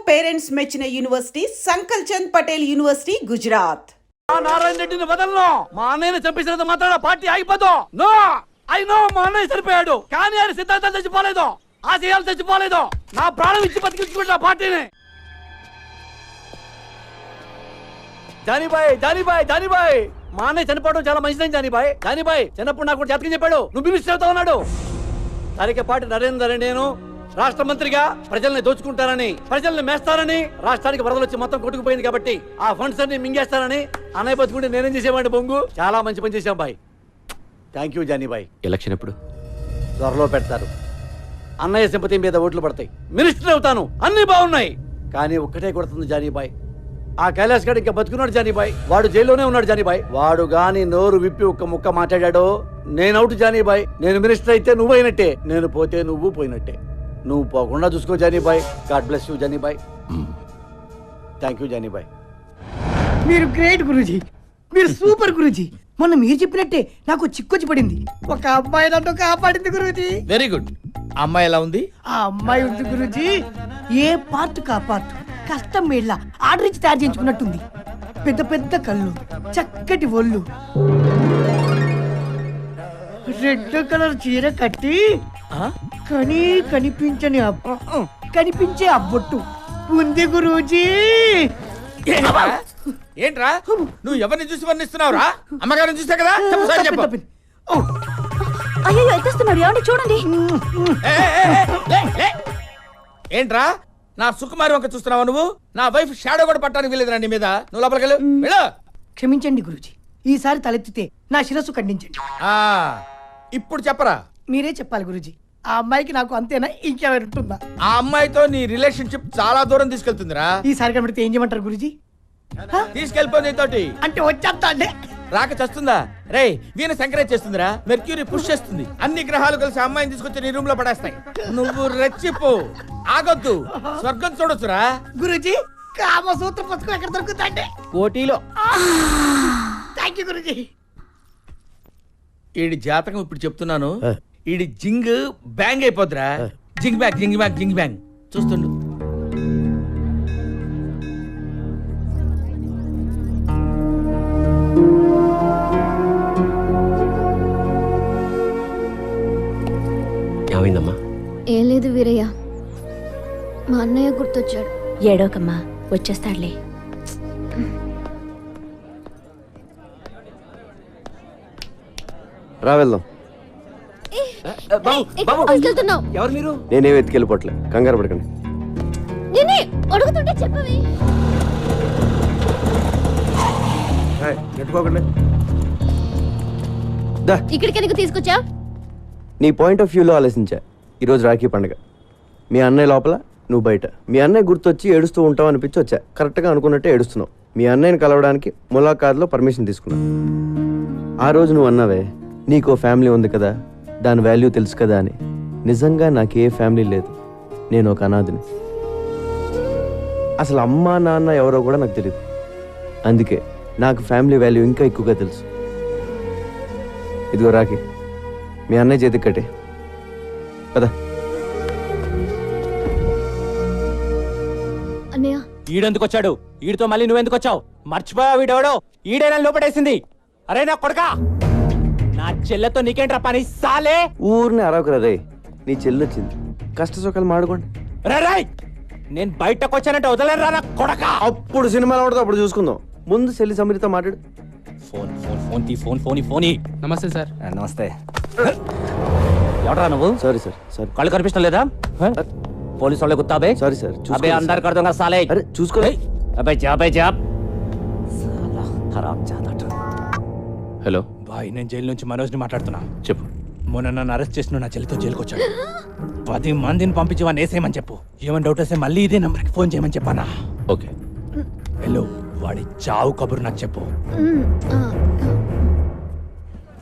Parents మెచ్చిన university సంకల్ Chand Patel university Gujarat. Narayana రెడ్డిని వదలను. మా అన్నయ్యని చంపేసినంత మాత్రాన పార్టీ ఆగిపోదు. నో, ఐ నో మా అన్నయ్య చనిపోయాడు, కానీ ఆయన సిద్ధాంతాలు చచ్చిపోలేదు, ఆశయాలు చచ్చిపోలేదు. నా ప్రాణం ఇచ్చి బతికించుకుంటా పార్టీని. జానీబాయ్ మా అన్నయ్య చనిపోవడం చాలా మంచిదని జానీబాయ్ చిన్నప్పుడు నాకు జాతకం చెప్పాడు, నువ్వు మినిస్టర్ అవుతా ఉన్నాడు. తరికపాటి నరేందర్ నేను రాష్ట్ర మంత్రిగా ప్రజల్ని దోచుకుంటారని, ప్రజల్ని మేస్తారని, రాష్ట్రానికి వరదలు వచ్చి మొత్తం కొట్టుకుపోయింది కాబట్టి ఆ ఫండ్స్ అన్ని మింగేస్తారని అన్నయ్య బతుకుంటే నేనేం చేసేవాడిని. బొంగు చాలా మంచి పని చేశాం బాయ్. థ్యాంక్ యూ జానీబాయ్. ఎలక్షన్ ఎప్పుడు? త్వరలో పెడతారు. అన్నయ్య సింపతి మీద ఓట్లు పడతాయి, మినిస్టర్ అవుతాను, అన్ని బాగున్నాయి. కానీ ఒక్కటే కొడుతుంది జానీబాయ్, ఆ కైలాస్ గడ్ ఇంకా బతుకున్నాడు జానీబాయ్. వాడు జైల్లోనే ఉన్నాడు జానీబాయ్. వాడు గాని నోరు విప్పి ఒక్క ముక్క మాట్లాడాడో నేను అవుట్ జానీబాయ్. నేను మినిస్టర్ అయితే నువ్వు అయినట్టే, నేను పోతే నువ్వు పోయినట్టే. నువ్వు పోకుండా చూసుకో Jani Bhai. God bless you Jani Bhai. Thank you Jani Bhai. మీరు గ్రేట్ గురూజీ, మీరు సూపర్ గురూజీ. మొన్న మీరు చెప్పినట్టే నాకు చిక్కొచ్చి పడింది. ఒక అమ్మాయి నన్ను కాపాడింది గురూజీ. Very good. అమ్మాయి ఎలా ఉంది? ఆ అమ్మాయి ఉంది గురూజీ, ఏ పార్ట్ కా పార్ట్ కష్టం మేళ్ళ ఆర్డర్ ఇచ్చి తయారు చేయించుకున్నట్టుంది. పెద్ద పెద్ద కళ్ళు, చక్కటి ఒళ్ళు, రెడ్ కలర్ చీర కట్టి కనిపించే అబ్బొట్టు ఉంది గురూజీ. ఏంట్రా నువ్వు ఎవరిని చూసి వర్ణిస్తున్నావురా? అమ్మగారిని చూసా కదా, చెప్పు. అయ్యో ఎత్తేస్తున్నాడు, ఏమండి చూడండి. ఏంట్రా నా సుకుమారి వంక చూస్తున్నావా నువ్వు? నా వైఫ్ షాడో కూడా పట్టడానికి వెళ్ళేదిరా నీ మీద. నువ్వు లోపలికి వెళ్ళు. క్షమించండి గురూజీ, ఈసారి తలెత్తితే నా శిరస్సు ఖండించండి. ఇప్పుడు చెప్పరా? మీరే చెప్పాలి గురూజీ. ఆ అమ్మాయికి నాకు అంతేనా, ఇంకెవరు ఉంటుందా? ఆ అమ్మాయితో నీ రిలేషన్షిప్ చాలా దూరం తీసుకెళ్తుందిరా. ఈసారి కనబడితే ఏం చేయమంటారు గురూజీ? తీసుకెళ్ళిపోయి నీతోటి. అంటే వచ్చేస్తా అండి. రాక చస్తుందా? రే వీణ సంక్రేజ్ చేస్తుందిరా, మెర్క్యూరీ పుష్ చేస్తుంది. అన్ని గ్రహాలు కలిసి అమ్మాయిని తీసుకొచ్చి నీ రూమ్ లో పడేస్తాయి. నువ్వు రెచ్చిపో, ఆగొద్దు, స్వర్గం చూడొచ్చురా. గురూజీ కామసూత్ర పుస్తకం ఎక్కడ దొరుకుతాండి? కోటిలో. Thank you Guruji. ఈడి జాతకం ఇప్పుడు చెప్తున్నాను, ఈడి జింగ్ బ్యాంగ్ అయిపోద్దిరా. జింగ్ బ్యాంగ్ జింగ్ బ్యాంగ్ జింగ్ బ్యాంగ్ చూస్తుండు. ఏమైందమ్మా? ఏం లేదు వీరయ్య, మా అన్నయ్య గుర్తొచ్చాడు. ఏడోకమ్మా, వచ్చేస్తాడులే. రా వెళ్దాం. ఎవరు మీరు? నేనేం ఎత్తుకెళ్ళిపోవట్లే, కంగారు పడకండి. నేనే అడుగుతుంటే చెప్పవే. నెట్టుకోకండి. ఇక్కడికి ఎందుకు తీసుకొచ్చా? నీ పాయింట్ ఆఫ్ వ్యూలో ఆలోచించా. ఈరోజు రాఖీ పండుగ, మీ అన్నయ్య లోపల, నువ్వు బయట. మీ అన్నయ్య గుర్తొచ్చి ఏడుస్తూ ఉంటావు అనిపించి వచ్చా. కరెక్ట్గా అనుకున్నట్టే ఏడుస్తున్నావు. మీ అన్నయ్యని కలవడానికి ములాఖాత్లో పర్మిషన్ తీసుకున్నా. ఆ రోజు నువ్వు అన్నావే, నీకో ఫ్యామిలీ ఉంది కదా, దాని వాల్యూ తెలుసు కదా అని. నిజంగా నాకే ఫ్యామిలీ లేదు, నేను ఒక అనాథిని. అసలు అమ్మా నాన్న ఎవరో కూడా నాకు తెలియదు. అందుకే నాకు ఫ్యామిలీ వాల్యూ ఇంకా ఎక్కువగా తెలుసు. ఇదిగో రాఖీ, మీ అన్నయ్య చేతికి కట్టే కదా. అన్నయ్య ఈడెందుకు వచ్చాడు? ఈడితో మళ్ళీ నువ్వెందుకు వచ్చావు? మర్చిపోయావు వీడెవడో? ఈడైనా లోపడేసింది. అరే నా కొడకా, నా చెల్లెతో నీకేంట్రా పని సాలే? ఊరిని అరవకురా రే, నీ చెల్లి వచ్చింది, కష్ట సుఖాలు మాడుకోండి. రాయ్, నేను బయటకు వచ్చానంటే వదలరా నా కొడకా. అప్పుడు సినిమాలు ఆడుతూ అప్పుడు చూసుకుందాం. ముందు చెల్లి సమీరితో మాట్లాడు. ఫోన్. నమస్తే సార్. నమస్తే. ఎవడరా నువ్వు? Sorry sir. సారీ. కళ్ళు కనిపించడం లేదా? పోలీసు వాళ్ళే గుత్తాబే. Sorry sir. అబే అందరు కడుతుంగా సాలే. అరే చూసుకో. అబే జాబ్. సాలా ఖరాబ్ జాదట. హలో బాయ్, నేను జైలు నుంచి మనోజ్ని మాట్లాడుతున్నా. చెప్పు. మొన్న నన్ను అరెస్ట్ చేసిన నా చెల్లితో జైలుకి వచ్చాడు. 10 మందిని పంపించి వాడిని వేసేయమని చెప్పు. ఏమైనా డౌట్ వస్తే మళ్ళీ ఇదే నంబర్కి ఫోన్ చేయమని చెప్పానా? ఓకే. హలో, వాడి చావు కబురు నాకు చెప్పు.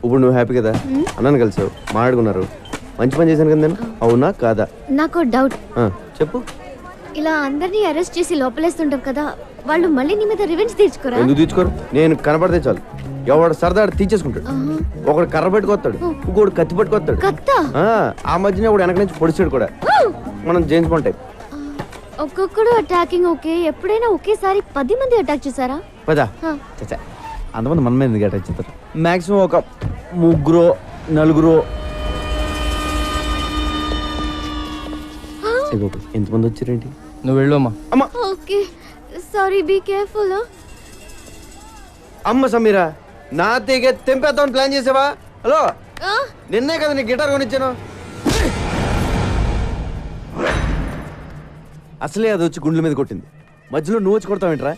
ఇప్పుడు నువ్వు హ్యాపీ కదా? అన్నాను కలిసావు, మాట్లాడుకున్నారు, మంచి పని చేశాను కదా నేను. అవునా కాదా? నాకు డౌట్. చెప్పు. ఇలా అందరినీ అరెస్ట్ చేసి లోపలేస్తుంటాం కదా, వాళ్ళు మళ్ళీ నీ మీద రివెంజ్ తీర్చుకోరా? ఎందుకు తీర్చుకోరు? నేను కనపడితే చాలు, ఎవడు సరదా తీర్చేసుకుంటాడు. ఒకడు కర్ర పెట్టుకొస్తాడు, ఇంకోడు కత్తి పట్టుకొస్తాడు. ఆ మధ్యన ఒకడు వెనక నుంచి పొడిచాడు కూడా. మనం జేమ్స్ బాండ్ టైప్. ఒక్కొక్కడు అటాకింగ్ ఓకే, ఎప్పుడైనా ఒకేసారి 10 మంది అటాక్ చేశారా? పదా హా. చచ్చా అంతమంది మన మీద ఎందుకు అటాచ్ చేస్తారు? మాక్సిమం ఒక 3 4 ఎంతమంది వచ్చారేంటి? నువ్వు వెళ్ళు అమ్మా. అమ్మ ఓకే సారీ, బీ కేర్ఫుల్. అమ్మ సమీరా, నా తీగ తెంపేద్దామని ప్లాన్ చేసావా? హలో, నిన్నే కదా నీ గిటార్ కొనిచ్చాను. అసలే అది వచ్చి గుండెల మీద కొట్టింది, మధ్యలో నువ్వు వచ్చి కొడతావేంట్రా?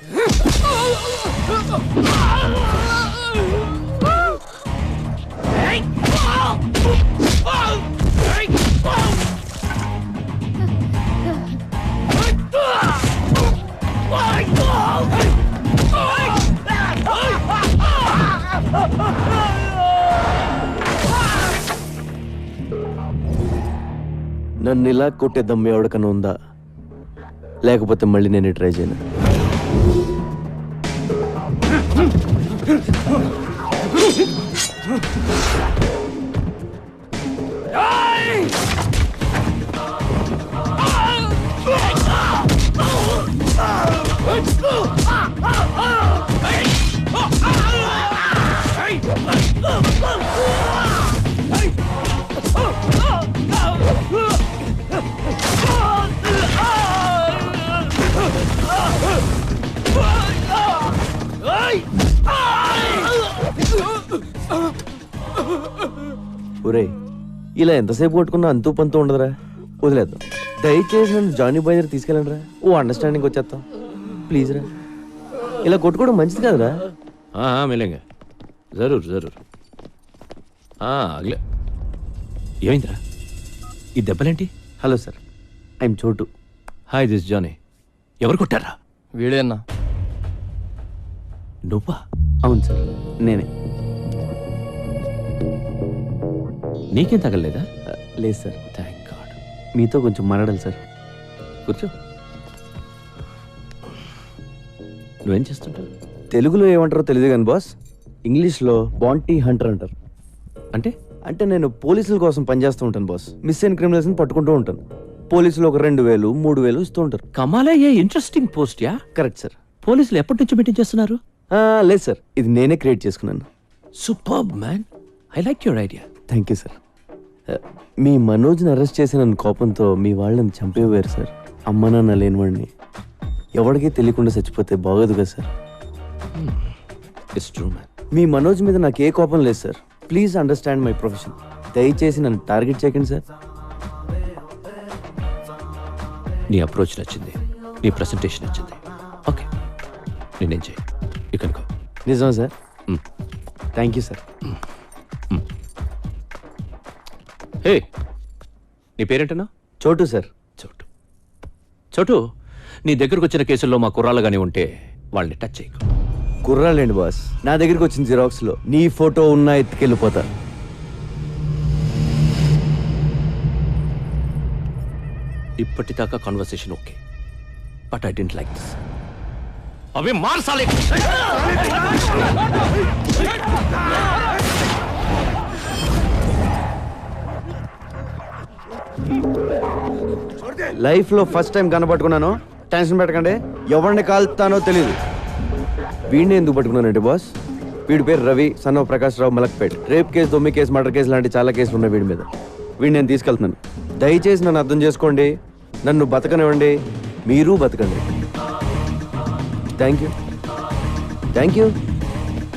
నన్ను ఇలా కొట్టే దమ్ము ఎవరికన్నా ఉందా? లేకపోతే మళ్ళీ నేను ట్రై చేయను. ఒరే, ఇలా ఎంతసేపు కొట్టుకున్నా అంతూ పంతూ ఉండదురా, వదిలేద్దాం. దయచేసి నన్ను జానీ బాయ్ దగ్గర తీసుకెళ్ళండి రా, ఓ అండర్స్టాండింగ్ వచ్చేస్తాం ప్లీజ్ రా. ఇలా కొట్టుకోవడం మంచిది కాదురా. हाँ मिलेंगे जरूर जरूर हाँ अगले ఏమైందిరా ఈ దెబ్బలేంటి? Hello sir, I'm Chotu. Hi this Johnny. ఎవరు కొట్టారా? వీడే అన్నా. నువ్వా? అవును సార్, నేనే. నీకేం తగలలేదా? లేదు సార్, థ్యాంక్ గాడ్. మీతో కొంచెం మాట్లాడాలి సార్. కూర్చో. నువ్వేం చేస్తుంటావు? తెలుగులో ఏమంటారో తెలియదు కానీ బాస్, ఇంగ్లీష్లో బాంటీ హంటర్ అంటారు. అంటే అంటే నేను పోలీసుల కోసం పనిచేస్తూ ఉంటాను బాస్. మిస్ అయిన క్రిమినల్స్ని పట్టుకుంటూ ఉంటాను. పోలీసులు ఒక 2000 3000 ఇస్తూ ఉంటారు. కమాలే, a interesting post ya. Correct sir. పోలీసులు ఎప్పటి నుంచి మీటింగ్ చేస్తున్నారు? లేదు సార్, ఇది నేనే క్రియేట్ చేసుకున్నాను. Superb man, I like your idea. Thank you sir. మీ మనోజ్ని అరెస్ట్ చేసిన కోపంతో మీ వాళ్ళని చంపేవారు సార్. అమ్మ నాన్న లేనివాడిని ఎవరికీ తెలియకుండా చచ్చిపోతే బాగోదు కదా సార్. It's true man. మీ మనోజ్ మీద నాకు ఏ కోపం లేదు sir. Please understand my profession. దయచేసి నన్ను టార్గెట్ చేయకండి సార్. నీ అప్రోచ్ నచ్చింది, నీ ప్రెసెంటేషన్ నచ్చింది. ఓకే, నేనేం చేయి ఇక్కడికో. నిజమా sir? Thank you sir. Hey, నీ పేరేంటన్నా? చోటు సార్. చోటు. చోటు, నీ దగ్గరకు వచ్చిన కేసుల్లో మా కుర్రాళ్ళు కానీ ఉంటే వాళ్ళని టచ్ చేయకు. కుర్రాలేండి బాస్, నా దగ్గరికి వచ్చిన జిరాక్స్లో నీ ఫోటో ఉన్నా ఎత్తుకెళ్ళిపోతా. ఇప్పటిదాకా conversation okay, but I don't like this. అవి మార్చాలి. లైఫ్లో ఫస్ట్ టైం కనపట్టుకున్నాను. టెన్షన్ పెట్టకండి, ఎవరిని కాల్తానో తెలియదు. వీడిని ఎందుకు పట్టుకున్నానంటే బాస్, వీడి పేరు Ravi, son of Prakash Rao, Malakpet. Rape case, దొమ్మి కేసు, మర్డర్ కేసు లాంటి చాలా కేసులు ఉన్నాయి వీడి మీద. వీడిని నేను తీసుకెళ్తున్నాను. దయచేసి నన్ను అర్థం చేసుకోండి, నన్ను బతకనివ్వండి, మీరు బతకండి. Thank you, thank you,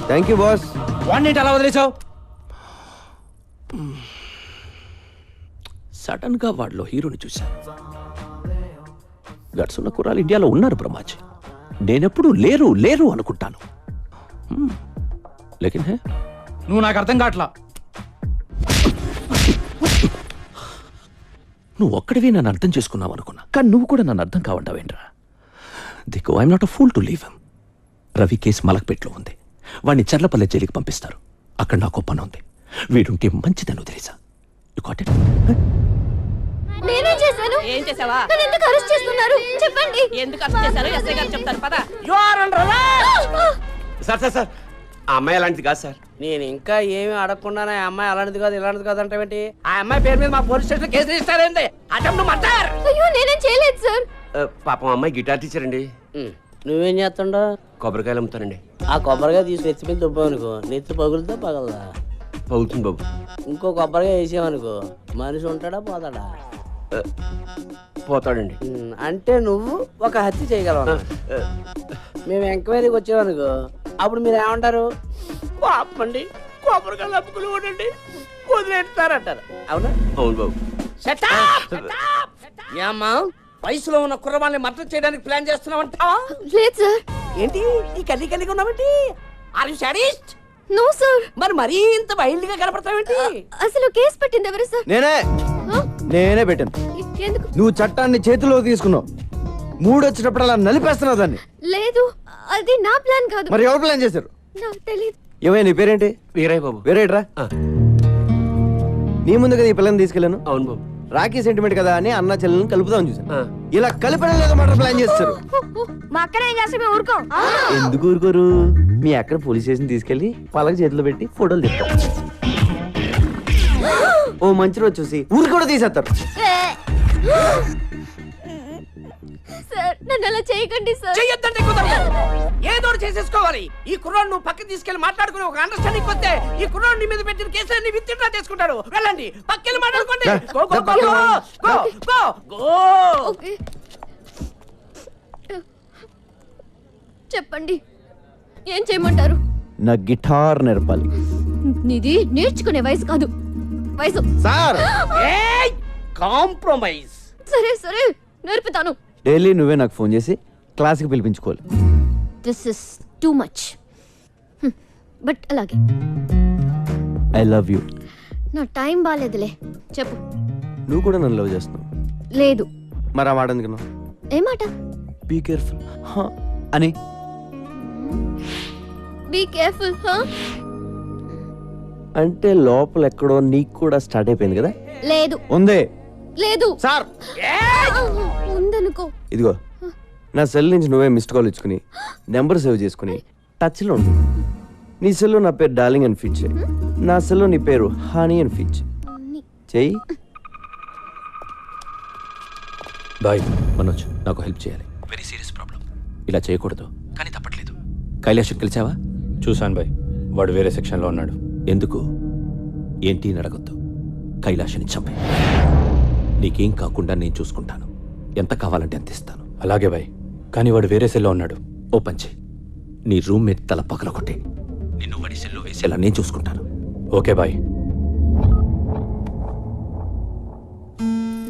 thank you boss. వాడిని అలా వదిలేసావు? సడన్ గా వాడిలో హీరోని చూశాను. గట్స్ ఉన్న కుర్రాలు ఇండియాలో ఉన్నారు బ్రహ్మాజీ. నేనెప్పుడు లేరు లేరు అనుకుంటాను. లేకిన్ హే, నువ్వు నాకు అర్థం కావట్లా. నువ్వు ఒక్కడివి నన్ను అర్థం చేసుకున్నావు అనుకున్నా, కానీ నువ్వు కూడా నన్ను అర్థం కావంటావేంట్రా? దిక్కు, I'm not a fool to leave him. Ravi case మలక్పేట్లో ఉంది. వాడిని చర్లపల్లె జైలుకి పంపిస్తారు. అక్కడ నాకు పని ఉంది. వీడుంటే మంచిదని వదిలేసా. You got it? నేనేం చేశాను? ఏం చేసావా? నన్ను ఎందుకు అరెస్ట్ చేస్తున్నారు? చెప్పండి. ఎందుకు అరెస్ట్ చేశారో ఎస్ఐ గారు చెప్తారు పద. సార్ సార్ సార్, ఆ అమ్మాయి అలాంటిది కాదు సార్. నేను ఇంకా ఏమీ అడగకుండానే ఆ అమ్మాయి అలాంటిది కాదు ఇలాంటిది కాదు అంటే ఏంటి? ఆ అమ్మాయి పేరు మీద మా పోలీస్ స్టేషన్ కేసు రిజిస్టర్ అయింది. Attempt murder. అయ్యో నేనేం చేయలేదు సార్. పాపం అమ్మాయి గిటార్ టీచర్ అండి. నువ్వేం చేస్తుండో? కొబ్బరికాయలు అమ్ముతానండి. ఆ కొబ్బరికాయ తీసి నెత్తి మీద దుబ్బావు అనుకో, నెత్తి పగులుతో పగలదా? పగులుతుంది బాబు. ఇంకో కొబ్బరికాయ వేసావనుకో, మనిషి ఉంటాడా పోతాడా? పోతాడండి. అంటే నువ్వు ఒక హత్య చేయగలవు. మేము ఎంక్వైరీకి వచ్చామనుకో, అప్పుడు మీరు ఏమంటారు? ఆపండి, కొబ్బరికాయలు అప్పుకులు ఉండండి, వదిలేస్తారంటారు. అవునా? అవును బాబు. ఏమ్మా, వయసులో ఉన్న కుర్రవాళ్ళని మర్డర్ చేయడానికి ప్లాన్ చేస్తున్నావంట? లేదు సార్. ఏంటి ఈ కల్లి కల్లిగా ఉన్నావంటి? Are you sadist? No sir. మరి మరీ ఇంత వైల్డ్ గా కనపడతావేంటి? అసలు కేసు పెట్టింది ఎవరు సార్? నేనే పెట్టాను. ఎందుకు? నువ్వు చట్టాన్ని చేతిలో తీసుకున్నావు. మూడొచ్చినప్పుడు అలా నలిపేస్తున్నావు దాన్ని. లేదు, అది నా ప్లాన్ కాదు. మరి ఎవరు ప్లాన్ చేశారు? నాకు తెలియదు. ఏమైనా నీ పేరేంటి? వీరయ్య బాబు. వేరేట్రా? నీ ముందు కదా ఈ పిల్లని తీసుకెళ్ళాను. అవును బాబు. రాఖీ సెంటిమెంట్ కదా అని అన్న చెల్లెలను కలుపుదామని చూసాను. ఆ. ఇలా కలిపడం లేదా మాట ప్లాన్ చేస్తారు. మా అక్కడ ఏం చేస్తే మేము ఊరుకోం. ఎందుకు ఊరుకోరు? మీ అక్కడ పోలీస్ స్టేషన్ తీసుకెళ్లి పలక చేతిలో పెట్టి ఫోటోలు తెస్తాం. ఓ మంచి రోజు చూసి ఊరు కూడా తీసేస్తారు. సార్, నన్ను అలా చేయకండి సార్. చెయ్యొద్దంటే కుదరదు. ఏదో ఒకటి చేసేసుకోవాలి. ఈ కుర్రాడు నువ్వు పక్కకి తీసుకెళ్లి మాట్లాడుకుని ఒక అండర్స్టాండింగ్ వస్తే ఈ కుర్రాడు నీ మీద పెట్టిన కేసులన్నీ విత్డ్రా చేసుకుంటారు. వెళ్ళండి, పక్కకి మాట్లాడుకోండి. Go go go go go go. Okay, చెప్పండి, ఏం చేయమంటారు? నా గిటార్ నేర్పాలి. నీది నేర్చుకునే వయసు కాదు, వయసు. సార్, ఏయ్, కాంప్రమైజ్. సరే సరే, నేర్పుతాను. డైలీ నువ్వే నాకు ఫోన్ చేసి క్లాస్కి పిలిపించుకోవాలి. This is too much, but అలాగే. I love you. నా టైం బాగాలేదులే, చెప్పు. నువ్వు కూడా నన్ను లవ్ చేస్తున్నావు. లేదు. మరి ఆ మాట ఎందుకు? ఏ మాట? బీ కేర్ఫుల్ అని. బీ కేర్ఫుల్ అంటే లోపల ఎక్కడో నీకు కూడా స్టార్ట్ అయిపోయింది కదా? లేదు. ఉందే. లేదు సార్, ఉందనుకో. ఇదిగో నా సెల్ నుంచి నువ్వే మిస్డ్ కాల్ ఇచ్చుకుని నెంబర్ సేవ్ చేసుకుని టచ్లో ఉండు. నీ సెల్లో నా పేరు డార్లింగ్ అని ఫీచ్ చేయి. నా సెల్లో నీ పేరు హనీ అని ఫీచ్ చెయ్యి. బాయ్ మనోజ్, నాకు హెల్ప్ చేయాలి. Very serious problem. ఇలా చేయకూడదు కానీ తప్పట్లేదు. కైలాష్ కలిసావా? చూశాను బాయ్, వాడు వేరే సెక్షన్లో ఉన్నాడు. ఎందుకు? ఏంటి అని అడగొద్దు. కైలాష్ని చంపే. నీకేం కాకుండా నేను చూసుకుంటాను. ఎంత కావాలంటే అంత ఇస్తాను. అలాగే బాయ్, కానీ వాడు వేరే సెల్లో ఉన్నాడు. ఓ పంచే, నీ రూమ్మేట్ తల పగల కొట్టే. నిన్ను వాడి సెల్లో వేసేలా నేను చూసుకుంటాను. ఓకే బాయ్.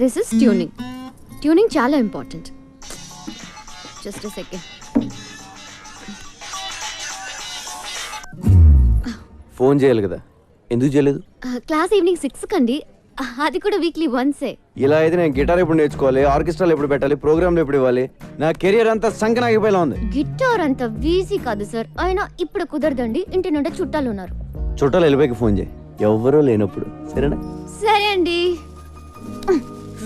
This is tuning. ట్యూనింగ్ చాలా ఇంపార్టెంట్. Just second. ఫోన్ చేయాలి కదా, ఎందుకు చేయలేదు? క్లాస్ ఈవినింగ్ 6 కండి, అది కూడా వీక్లీ వన్సే. ఇలా అయితే నేను గిటార్ ఎప్పుడు నేర్చుకోవాలి, ఆర్కెస్ట్రాలు ఎప్పుడు పెట్టాలి, ప్రోగ్రాంలు ఎప్పుడు ఇవ్వాలి? నా కెరియర్ అంతా సంకనాగిపోయేలా ఉంది. గిటార్ అంత ఈజీ కాదు సార్. అయినా ఇప్పుడు కుదరదండి, ఇంటి నుండి చుట్టాలు ఉన్నారు. చుట్టాలు వెళ్ళిపోయి ఫోన్ చేయి, ఎవరో లేనప్పుడు. సరేనా? సరే అండి.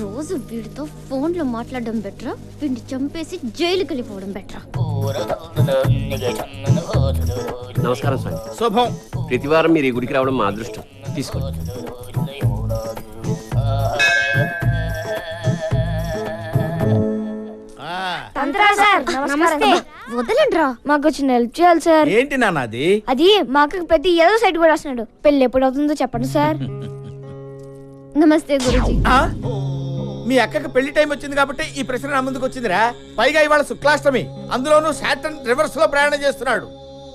రోజు వీడితో ఫోన్ లో మాట్లాడడం బెటరా, వీడిని చంపేసి జైలుకి వెళ్ళిపోవడం బెటరా? నమస్కారం సార్. శుభం. ప్రతి వారం మీరు ఈ గుడికి రావడం మా అదృష్టం. తీసుకోండి. నమస్తే. వదలండ్రా, మాకు చిన్న హెల్ప్ చేయాలి సార్. ఏంటి నాన్నది? అది మాకు ప్రతి ఏదో సైడ్ కూడా వస్తున్నాడు. పెళ్లి ఎప్పుడు అవుతుందో చెప్పండి సార్. నమస్తే గురుజీ. మీ అక్కకి పెళ్లి టైం వచ్చింది కాబట్టి ఈ ప్రశ్న నా ముందుకు వచ్చిందిరా. పైగా ఇవాళ శుక్లాష్టమి, అందులోనూ సాటర్న్ రివర్స్ లో ప్రయాణం చేస్తున్నాడు.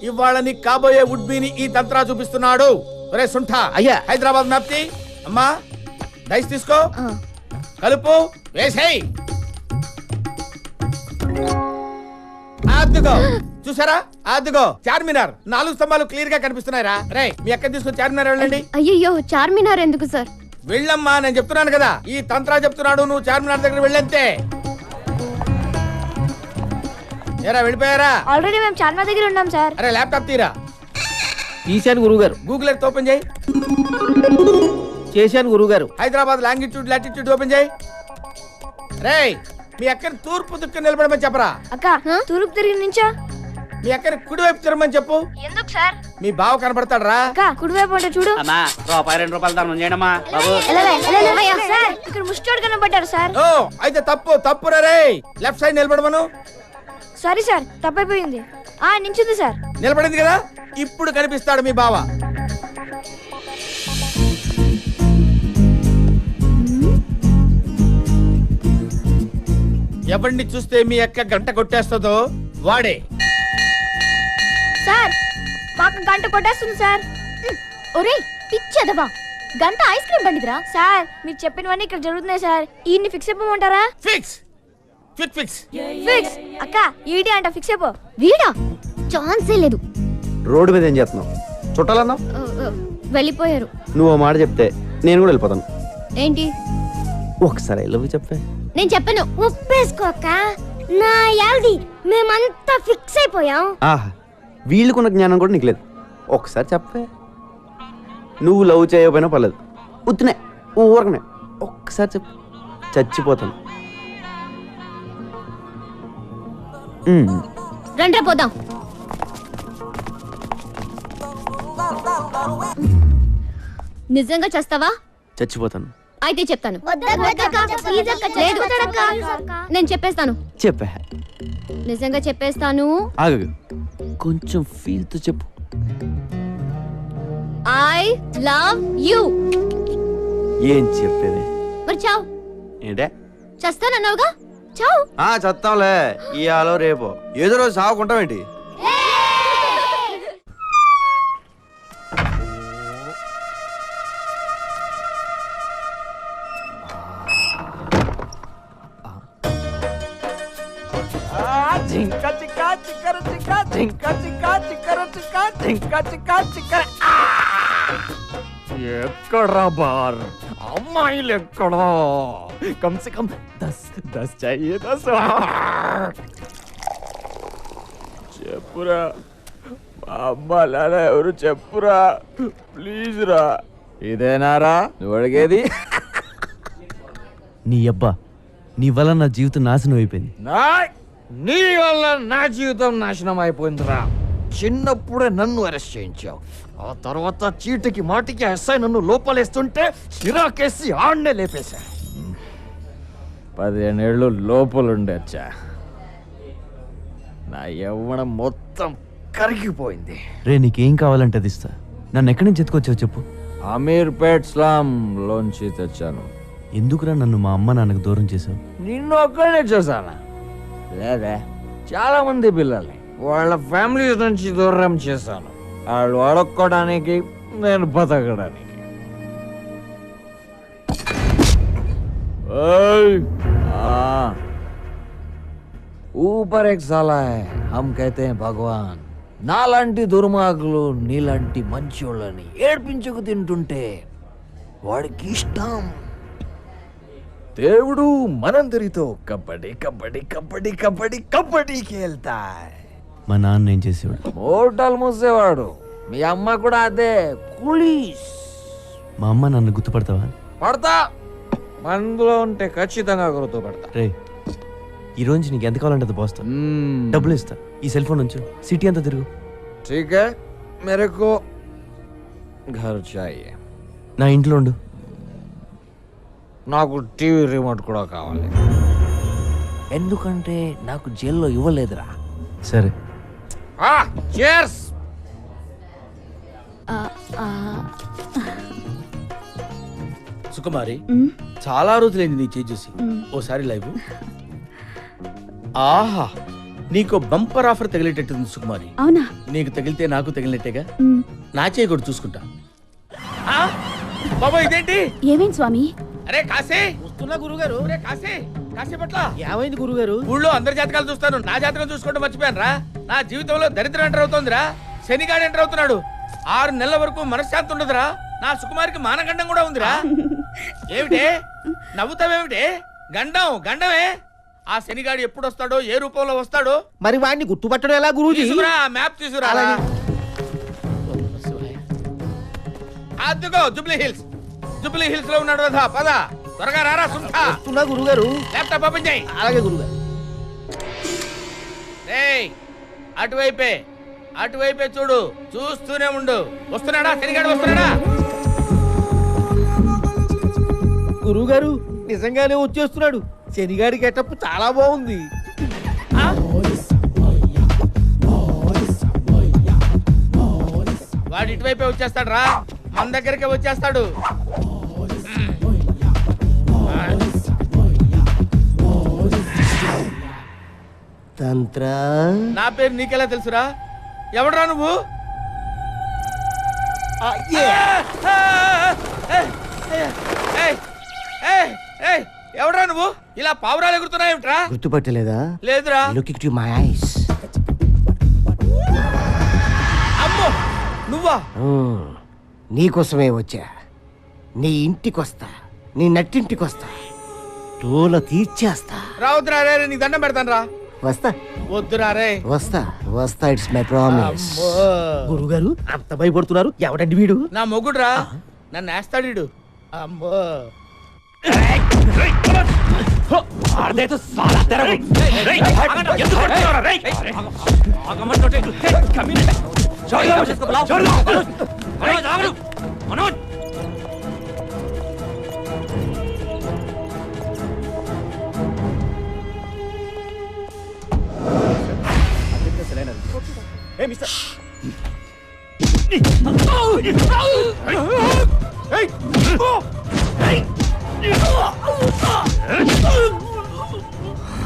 ఇవాళ నీకు కాబోయే వుడ్బీని ఈ తంత్రా చూపిస్తున్నాడు. ఒరే సుంఠా, అయ్యా, హైదరాబాద్ మ్యాప్ అమ్మా, డైస్ తీసుకో, కలుపు, వేసేయ్. అద్దుగో, చూసారా? అద్దుగో చార్మినార్ 4 స్తంభాలు క్లియర్ గా కనిపిస్తున్నాయిరా. రే, మీ అక్క తీసుకొని చార్మినార్ వెళ్ళండి. అయ్యయ్యో, చార్మినార్ ఎందుకు సార్? వెళ్ళమ్మా, నేను చెప్తున్నాను కదా, ఈ తంత్రా చెప్తున్నాడు, నువ్వు చార్మినార్ దగ్గర వెళ్ళంతే. ఏరా, వెళ్ళిపోయారా? ఆల్రెడీ మేము చార్మినార్ దగ్గర ఉన్నాం సార్. అరే, ల్యాప్టాప్ తీరా. తీశాను గురుగారు. గూగుల్ ఎర్త్ ఓపెన్ చేయి. చేశాను గురుగారు. హైదరాబాద్ లాంగిట్యూడ్ లాటిట్యూడ్ ఓపెన్ చేయి. రే, మీ అక్కని తూర్పు దిక్కు నిలబడమని చెప్పరా. అక్క, తూర్పు తిరిగి నుంచా? మీ అక్కని కుడివైపు తిరమని చెప్పు. ఎందుకు సార్? మీ బావ కనబడతాడు రా. కుడివైపు అంటే చూడు. అమ్మా రూపాయి 2 రూపాయలు దానం చేయడమ్మా బాబు. సార్ ఇక్కడ ముష్టోడు కనబడ్డారు సార్. ఓ అయితే తప్పు రే. లెఫ్ట్ సైడ్ నిలబడమను. సారీ సార్, తప్పైపోయింది. నించుంది సార్. నిలబడింది కదా, ఇప్పుడు కనిపిస్తాడు మీ బావ. ఎవరిని చూస్తే మీ అక్క గంట కొట్టేస్తుందో వాడే. సార్ మాకు గంట కొట్టేస్తుంది సార్. ఒరే పిచ్చదవా, గంట ఐస్ క్రీమ్ బండిదిరా. సార్ మీరు చెప్పినవన్నీ ఇక్కడ జరుగుతున్నాయి సార్. ఈయన్ని ఫిక్స్ అయిపోమంటారా? ఫిక్స్ ఫిక్స్ ఫిక్స్ ఫిక్స్ అక్క, ఈడి అంట ఫిక్స్ అయిపో. వీడా ఛాన్సే లేదు. రోడ్డు మీద ఏం చేస్తున్నావు? చుట్టాలన్నావు, వెళ్ళిపోయారు. నువ్వు ఓ మాట చెప్తే నేను కూడా వెళ్ళిపోతాను. ఏంటి? ఒకసారి ఐ లవ్ యూ చెప్పే. నేను చెప్పను. ఒప్పేసుకోక నా యాల్ది మేమంతా ఫిక్స్ అయిపోయాం. ఆహా, వీళ్ళకున్న జ్ఞానం కూడా నీకు లేదు. ఒకసారి చెప్పే. నువ్వు లవ్ చేయకపోయినా పర్లేదు, ఉత్తినే ఊరకనే ఒక్కసారి చెప్పు, చచ్చిపోతాను. రండ్రా పోదాం. నిజంగా చేస్తావా? చచ్చిపోతాను. అయితే చెప్తాను. లేదు, నేను చెప్పేస్తాను. చెప్పే. నిజంగా చెప్పేస్తాను. ఆగు, కొంచెం ఫీల్ తో చెప్పు. I love you. ఏం చెప్పేది? మరి చావు. ఏంటే? చేస్తానన్నావుగా, చావు. చస్తాంలే, ఇయాలో రేపో ఏదో రోజు సాగుకుంటామేంటి? జింక చిక్క చిక్కర చిక్క జింక చిక్క చిక్కర చిక్క జింక చిక్క చిక్కర. ఎక్కడా బార్ అమ్మాయిలు ఎక్కడా? కమ్ సే కమ్ 10 चाहिए 10. చెప్పురా అమ్మ లాలా, ఎవరు చెప్పురా ప్లీజ్ రా. ఇదేనారా నువ్వు అడిగేది? నీ అబ్బా, నీ వల్ల నా జీవితం నాశనం అయిపోయింది. నీ వల్ల నా జీవితం నాశనం అయిపోయిందిరా. చిన్నప్పుడే నన్ను అరెస్ట్ చేయించావు, ఆ తర్వాత చీటికి మాటికి ఎస్ఐ నన్ను లోపలేస్తుంటే చిరాకేసి ఆడనే లేపేశా. 15 ఏళ్ళు లోపలుండొచ్చా. నా యవ్వనం మొత్తం కరిగిపోయింది. రే, నీకేం కావాలంటే అది ఇస్తా. నన్ను ఎక్కడి నుంచి ఎత్తుకొచ్చావు చెప్పు. అమీర్పేట్ స్లామ్ లోంచి తెచ్చాను. ఎందుకురా నన్ను మా అమ్మ నాన్నకు దూరం చేసావు? నిన్ను ఒక్కడే చూసానా? లేదా, చాలా మంది పిల్లల్ని వాళ్ళ ఫ్యామిలీస్ నుంచి దూరం చేశాను. వాళ్ళు అడుక్కోవడానికి, నేను బతకడానికి. ऊपर एक साला है, हम कहते हैं भगवान. నాలాంటి దుర్మార్గులు నీలాంటి మంచోళ్ళని ఏడ్పించుకు తింటుంటే వాడికి ఇష్టం. దేవుడు మనందరితో కబడ్డీ కబడ్డీ కబడ్డీ కబడ్డీ కబడ్డీ ఖేల్తా. మా నాన్న ఏం చేసేవాడు? హోటల్ మూసేవాడు. మీ అమ్మ కూడా అదే, పోలీస్. మా అమ్మ నన్ను గుర్తుపడతావా? పడతా, మనలో ఉంటే ఖచ్చితంగా గుర్తుపడతా. రే, ఈ రోజు నీకు ఎంత కావాలంటే అది పోస్తా, డబ్బులు ఇస్తా. ఈ సెల్ ఫోన్ ఉంచు, సిటీ అంతా తిరుగు. ठीक है, मेरे को घर चाहिए. నా ఇంట్లో ఉండు. నాకు టీవీ రిమోట్ కూడా కావాలి, ఎందుకంటే నాకు జైల్లో ఇవ్వలేదురా. సరే. cheers. సుకుమారి, చాలా రోజులైంది నీ చేయి చూసి. ఓసారి లైవ్. ఆహా, నీకు బంపర్ ఆఫర్ తగిలేటట్టుంది సుకుమారి. అవునా? నీకు తగిలితే నాకు తగిలినట్టేగా. నా చేయి కూడా చూసుకుంటా. బాబా ఇదేంటి? ఏమైంది స్వామి? అరే కాశీ, వస్తున్నా గురుగారు. అరే కాశీ, కాశీ పట్ల ఏమైంది గురుగారు? ఊళ్ళో అందరి జాతకాలు చూస్తాను, నా జాతకం చూసుకోవడం మర్చిపోయాను రా. నా జీవితంలో దరిద్రం ఎంటర్ అవుతోందిరా. శనిగాడు ఎంటర్ అవుతున్నాడు. 6 నెలల వరకు మనశ్శాంతి ఉండదురా. నా సుకుమారికి మానగండం కూడా ఉందిరా. ఏమిటే నవ్వుతావేమిటే? గండం గండమే. ఆ శనిగాడు ఎప్పుడు వస్తాడో, ఏ రూపంలో వస్తాడో మరి వాడిని గుర్తుపట్టడం ఎలా గురూజీ? తీసుకురా, మ్యాప్ తీసుకురా. అదిగో జూబ్లీ హిల్స్. జూబ్లీ హిల్స్ లో ఉన్నాడు కదా, పద త్వరగా రారా. సుంఠా గురుగారు. ల్యాప్టాప్ ఓపెన్ చేయి. అలాగే గురుగారు. రేయ్, అటువైపే అటువైపే చూడు, చూస్తూనే ఉండు. వస్తున్నాడా శనిగాడు, వస్తున్నాడా? గురువు గారు నిజంగానే వచ్చేస్తున్నాడు. శనిగాడి గెటప్ చాలా బాగుంది. వాడు ఇటువైపే వచ్చేస్తాడు రా, మన దగ్గరికి వచ్చేస్తాడు. తంత్ర నా పేరు నీకెలా తెలుసురా? ఎవడరా నువ్వు? ఎవడరా నువ్వు? ఇలా పావురాలు ఎగురుతున్నాయేమిట్రా? గుర్తుపట్టలేదా? లేదురా. Look it my eyes. అమ్మో, నువ్వా? నీకోసమే వచ్చా. నీ ఇంటికొస్తా, నీ నట్టింటికొస్తా, తోల తీర్చేస్తా. రావద్దురా రే, నీకు దండం పెడతాను రా. వస్తా వద్దురా రే. వస్తా వస్తా, ఇట్స్ మై ప్రామిస్. గురువు గారు అంత భయపడుతున్నారు, ఎవడండి వీడు? నా మొగుడురా, నన్ను వేస్తాడు వీడు. అమ్మో,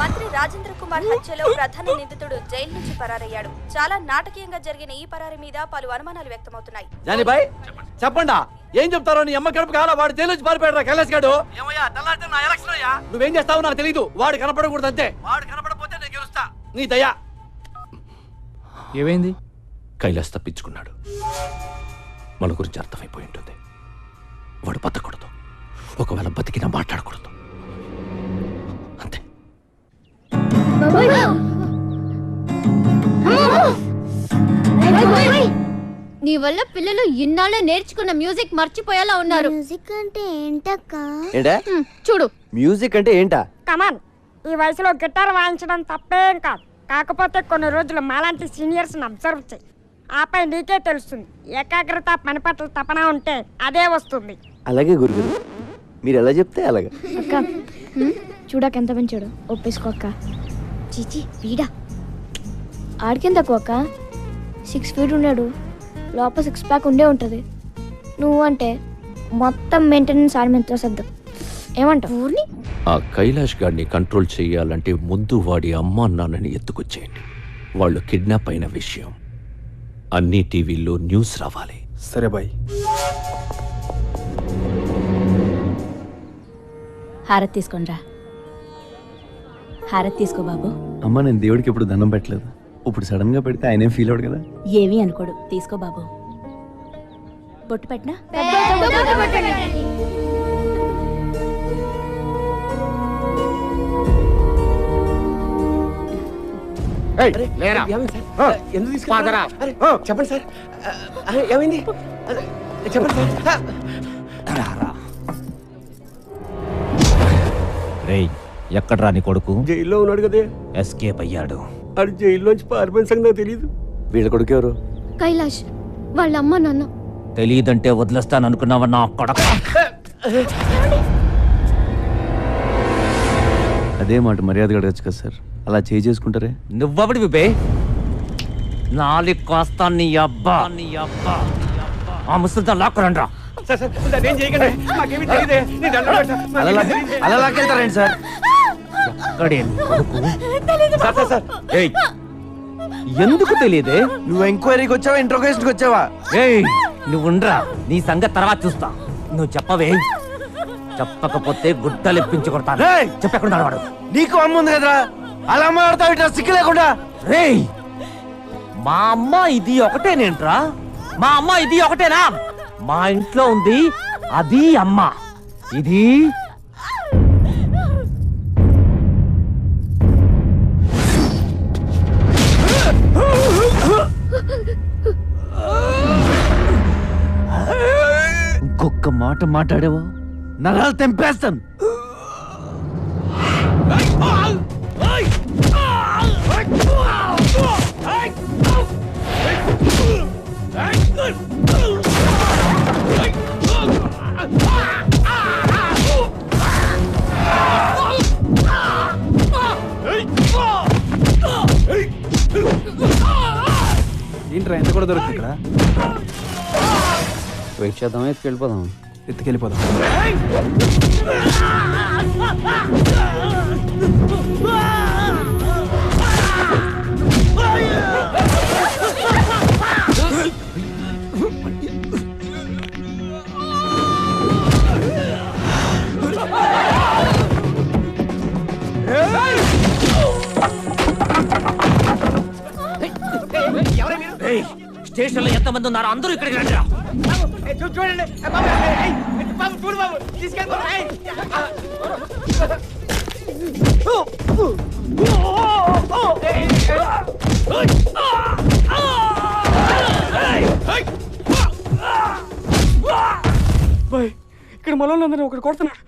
మంత్రి రాజేంద్ర కుమార్ హత్యలో ప్రధాన నిందితుడు జైలు నుంచి పరారయ్యాడు. చాలా నాటకీయంగా జరిగిన ఈ పరారి మీద పలు అనుమానాలు వ్యక్తమవుతున్నాయి. జానీబాయ్ చెప్పండా, ఏం చెప్తారో? నీ అమ్మ కడుపు కావాలా? వాడు జైలు నుంచి పారిపోయాడు కైలాస్ గాడు. నువ్వేం చేస్తావో నాకు తెలీదు. వాడు కనపడకూడదు అంతే. వాడు కనపడపోతే నేను గెలుస్తా. నీ దయా. ఏమైంది? కైలాస్ తప్పించుకున్నాడు. మన గురించి అర్థమైపోయి ఉంటుంది. వాడు బతకూడదు. ఒకవేళ బతికినా మాట్లాడకూడదు. అంతే. నీ వల్ల పిల్లలు ఇన్నాళ్ళే నేర్చుకున్న మ్యూజిక్ మర్చిపోయేలా ఉన్నారు. మ్యూజిక్ అంటే ఏంటక్క? ఏంటా చూడు, మ్యూజిక్ అంటే ఏంటా? కమాన్, ఈ వయసులో గిటార్ వాయించడం తప్పేం కాదు. కాకపోతే కొన్ని రోజులు మాలాంటి సీనియర్స్ అబ్జర్వ్ చేయి. ఆపై నీకే తెలుస్తుంది. ఏకాగ్రత, పని పట్ల తపన ఉంటే అదే వస్తుంది. అలాగే గురుగారు, మీరు ఎలా చెప్తే అలాగే. అక్క చూడక ఎంత పెంచాడు. ఒప్పేసుకో అక్క. చీచి వీడా ఆడికేం తక్కువ అక్క. 6 feet ఉన్నాడు. లోపల 6 pack ఉండే ఉంటుంది. నువ్వు అంటే మొత్తం మెయింటెనెన్స్ ఆడి మీద సర్దు. ఏమంటావు? ఆ కైలాష్ గాడిని కంట్రోల్ చేయాలంటే ముందు వాడి అమ్మా నాన్నని ఎత్తుకొచ్చేయండి. వాళ్ళు కిడ్నాప్ అయిన విషయం అన్ని టీవీల్లో న్యూస్ రావాలి. సరే బాయ్. హారతి తీసుకోండిరా. హారతి తీసుకో బాబు. అమ్మ, నేను దేవుడికి ఎప్పుడు దండం పెట్టలేదు. ఇప్పుడు సడన్ గా పెడితే ఆయనే ఫీల్ అవడు కదా. ఏమీ అనుకోడు. తీసుకో బాబు. బొట్టు పెట్టినా? చెప్పండి సార్, ఏమైంది? చెప్పండి సార్. రేయ్, ఎక్కడ్రా నీ కొడుకు? జైల్లో ఉన్నాడు కదే. ఎస్కేప్ అయ్యాడు. అది జైల్లోంచి పారిపోయిన సంగతి నాకు తెలియదు. వీళ్ళ కొడుకు ఎవరు? కైలాష్ వాళ్ళ అమ్మ నాన్న. తెలియదంటే వదిలేస్తాననుకున్నావా నా కొడక? అదే మాట మర్యాదగా అడగచ్చు కదా సార్. అలా చేసుకుంటారే. నువ్వబడి బే నాలి కాస్తా నీ అబ్బా ఆ ముసలితో లాక్కురండ్రా. అలా లాక్కెళ్తారండి సార్. ఏయ్, ఎందుకు తెలియదే? నువ్వు ఎంక్వైరీకి వచ్చావా, ఇంట్రోగేషన్కి వచ్చావా? ఏయ్, నువ్వుండ్రా, నీ సంగతి తర్వాత చూస్తా. నువ్వు చెప్పవే. చెప్పకపోతే గుడ్డలిప్పించి కొడతాను. చెప్పకుండా వాడు. నీకు అమ్మ ఉంది కదరా, అలా మాట్లాడతావు ఇట్లా సిక్కు లేకుండా. రేయ్, మా అమ్మ ఇది ఒకటేనేంట్రా? మా అమ్మ ఇది ఒకటేనా? మా ఇంట్లో ఉంది అది అమ్మ, ఇది ఇంకొక మాట మాట్లాడేవో నరాలు తెంపేస్తాను. ఏంట్రా ఎంత కూడా దొరుకుతుంది ఇక్కడ? వెయిట్ చేద్దామా, ఎత్తుకెళ్ళిపోదాం. ఎత్తుకెళ్ళిపోదాం. స్టేషన్ లో ఎంత మంది ఉన్నారు? అందరూ ఇక్కడికి రండి. చూడండి బాబు, బాబు చూడు బాబు, తీసుకెళ్ళిపోయి. ఇక్కడ మనోళ్ళందరూ ఒకటి కొడుతున్నాడు.